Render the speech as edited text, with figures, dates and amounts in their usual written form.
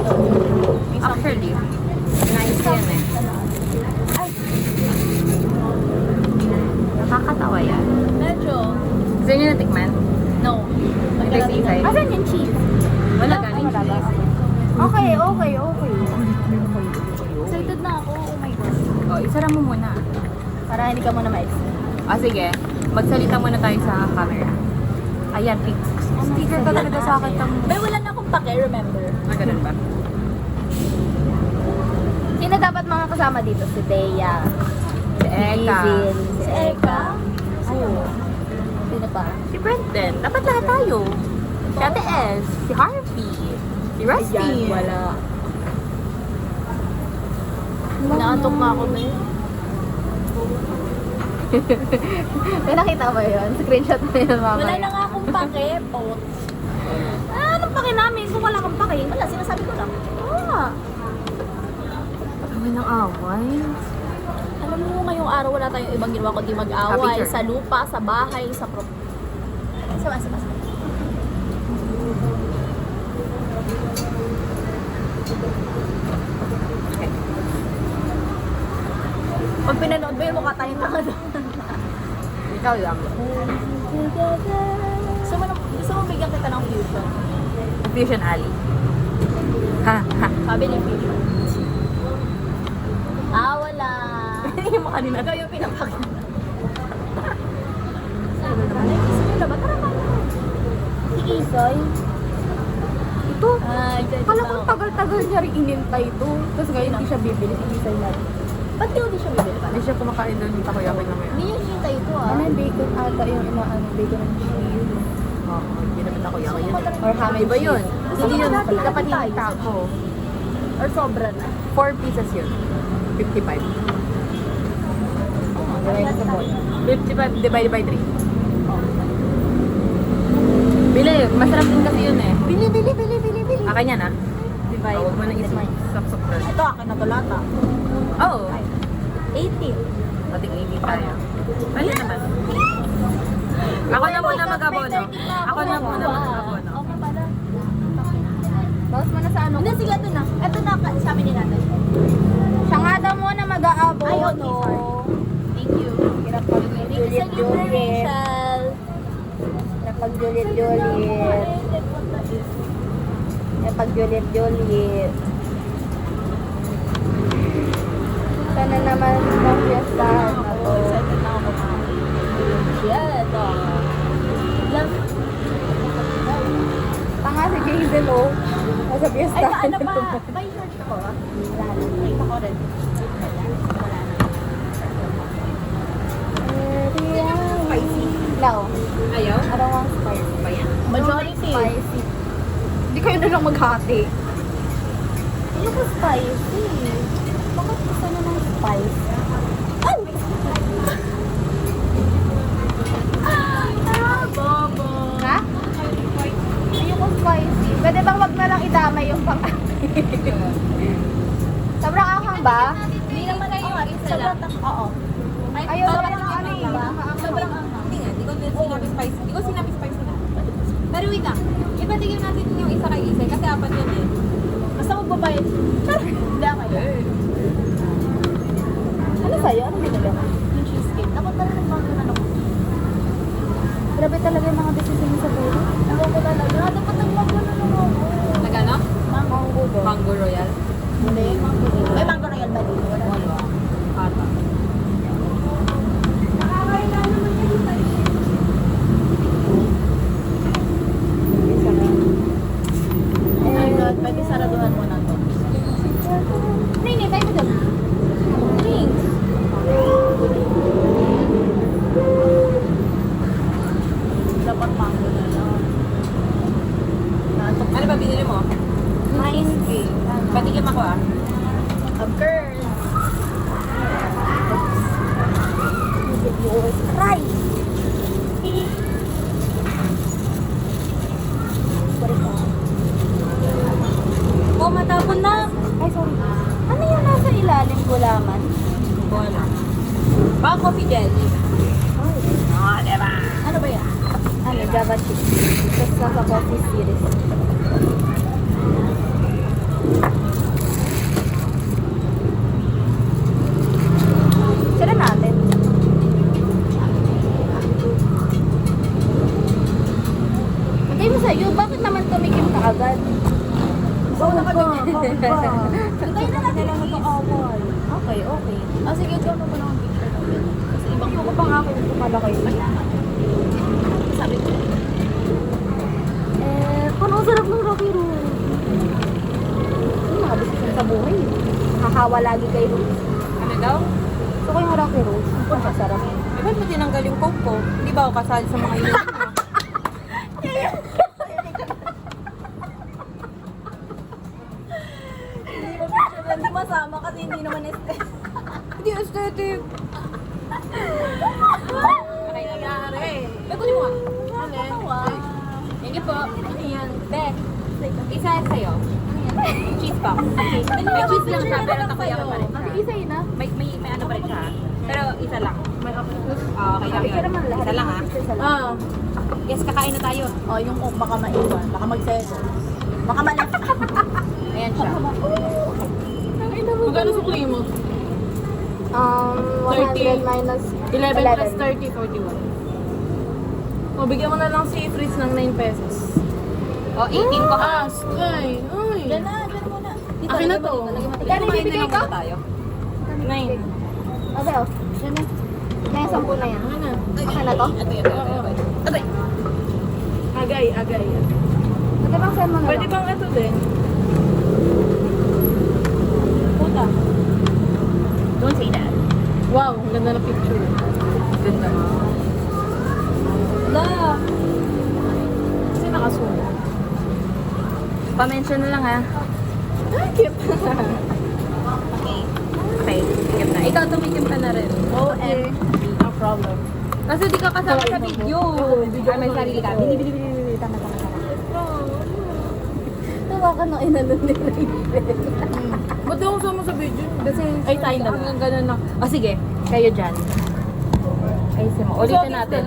Actually, nice yan eh. Nakakatawa yan. Medyo. Gusto niyo natikman? No. Taste isay? Asan yung cheese? Wala galing cheese. Okay. Excited na ako. Oh my God. Oh, isara mo muna. Para hindi ka muna ma-excited. Sige. Magsalita muna tayo sa camera. Ayan, sticker ka talaga sa akin. Pero wala na akong pake, remember? Ganun ba? Sino dapat mga kasama dito? Si Thea. Si Eka. Si Eka? Oo. Sino pa? Si Brendan. Dapat lahat tayo. Si Ate S. Si Harvey. Si Rusty. Ayan, wala. Naantok na ako na yun. May nakita mo yun? Screenshot mo yun, mamaya. Wala na nga akong pake, pot. Anong pake namin? So wala kang pake? Wala, sinasabi ko lang. Away ng away. Alam mo, ngayong araw wala tayong ibang ginawa kundi mag-away. Picture. Sa lupa, sa bahay, sa Sama. Pag pinanood mo yun, mukha tayong tanga doon. Ikaw lang. Gusto mo bigyan kita ng fusion? Fusion Alley. Ha? Sabi ni fusion. Wala. Yung mo kanina. Ikaw yung pinapakita. Ay, gusto nyo na ba? Tara ka. Si Isoy. Ito. Kala ko Pala tagal-tagal niya rin inintay ito. Tapos ngayon hindi siya bibili. Hindi siya natin. ba't di siya bibili pa? Hindi siya kumakain doon yung takoyaki na ngayon. Hindi yung hinta ito Ano yung bacon ata yung inaano, bacon and cheese? Oo, hindi naman takoyaki yun. Or ham and Iba yun. cheese? Hindi yun. Gusto ko Dapat natin yung taco. Or sobra na? 4 pieces yun. 55. Divide sa bowl. 55 divided by 3. Bili, masarap din kasi yun eh. Bili. Akin yan ah. Divide. Huwag mo na isap-sap doon. Ito akin na to lahat ah. Oo. 18. Pating 80 tayo. Ano naman? Ako na muna mag-abono. Ako na muna mag-abono. Okay pala. Bawas mo na sa ano. Hindi, sige, ito na. Ito na, sa amin ni natin. Siya nga daw muna mag-aabo. Ay, okay, sorry. Thank you. Hirap pag Thank you sa libre, Juliet. Rachel. Hirap pag Juliet. Hirap pag Juliet. Sana naman ng fiestahan na to. Excited na ako. Shit, Love. Tanga si Jason oh. Nasa Ay, fiestahan ano na ba? to. May shirt ako ah. Wala na. Nakita ko rin. Wala na. Spicy. Lao. Ayaw? I don't want spicy. Pa yan. Majority. Spicy. Hindi kayo na lang maghati. Hindi ko spicy. Bakit gusto nyo ng spice? Ay! Bobo. Ha? Ayoko spicy. Pwede bang wag na lang idamay yung pang Sobrang anghang ba? Hindi naman na yung isa lang. Oo. Ayaw naman ng ano eh. Sobrang anghang. Hindi nga, di ko sinabi spicy. Di ko sinabi spicy na. Pero wait lang, ipatigil natin yung isa kay Isay kasi apat yun eh. Basta magbabayad. Hindi ako yun. Ano sa'yo? Ano binili mo? Yung cheesecake. Dapat talaga nagbago ko. Grabe talaga yung mga desisyon mo sa buhay. Ewan ko talaga. Dapat nagbago ako. Nagano? Mango ba? Mango Royal? Hindi, mango dito. May mango royal ba dito? Wala. Ata. Oh my God, pwede saraduhan mo na to. Nini, tayo mo dyan. Thanks. Dapat mango na lang. Naantok Ano ba binili mo? cheesecake. Patikim ako ah. Of course. Try! Oh, matapon na! Ay, sorry. Ano yung nasa ilalim gulaman? Wala. Baka coffee jelly. Oh, diba? Ano ba yan? Ano, Java chip. Tapos nasa coffee series. mo sa'yo, bakit naman tumikim ka agad? Ikaw na ka. Hintayin na natin ang mag-awal. Okay, okay. Sige, ikaw na muna ang picture natin. Kasi ibang Ayoko pa nga kung pala kayo. sabi ko. Parang ang sarap ng Rocky Road. Nakabisisan sa buhay. Hahawa lagi kay Rose. Ano daw? Gusto ko yung Rocky Road. Ang masarap. Eh, ba't mo tinanggal yung coke ko? Di ba ako kasali sa mga yun? Hindi masama kasi hindi naman aesthetic. Hindi aesthetic. Ay, nangyari. Eh, kunin mo nga. Wow. Hindi po. Ano yan? Be, isa sa'yo. Cheese box. May cheese lang siya, pero takoyaki pa rin siya. Isa yun na. May ano pa rin siya. Pero isa lang. Okay lang Ikaw yun. naman lahat. Isa lang ha. Ah. Yes, kakain na tayo. Oh, yung kung baka maiwan, baka mag-seso. Baka malap. Ayan siya. Magkano sa play mo? 100 minus 11 plus 30, 41. O, bigyan mo na lang si Fritz ng 9 pesos. O, 18 ko ha. Ay, ay. Diyan na, diyan muna. Dito, Akin na lagyan mo to. dito, lagyan mo dito. Ikaw na Kumain ibibigay lang ko? muna tayo. 9. Okay, oh. Diyan na. Kaya 10 na yan. Ano na? Okay na to? Abay. Agay, agay. Pwede bang send mo na Pwede lang? bang ito din? Puta. Don't say that. Wow, ang ganda ng picture. Ganda mo. Wala. Kasi nakasulat. Pa-mention na lang ha. Ay, cute. Okay. Okay. Tikim na. Ikaw tumikim ka na rin. Okay. No problem. Kasi di ka kasama sa video. Ay, may sarili ka. Bili. Tama. Tawa ka nung inalun nila. Ba't ako sama sa video? Kasi Ay, tayo na lang. hanggang ganun lang. O sige, kayo dyan. Ayusin mo. Ulitin natin.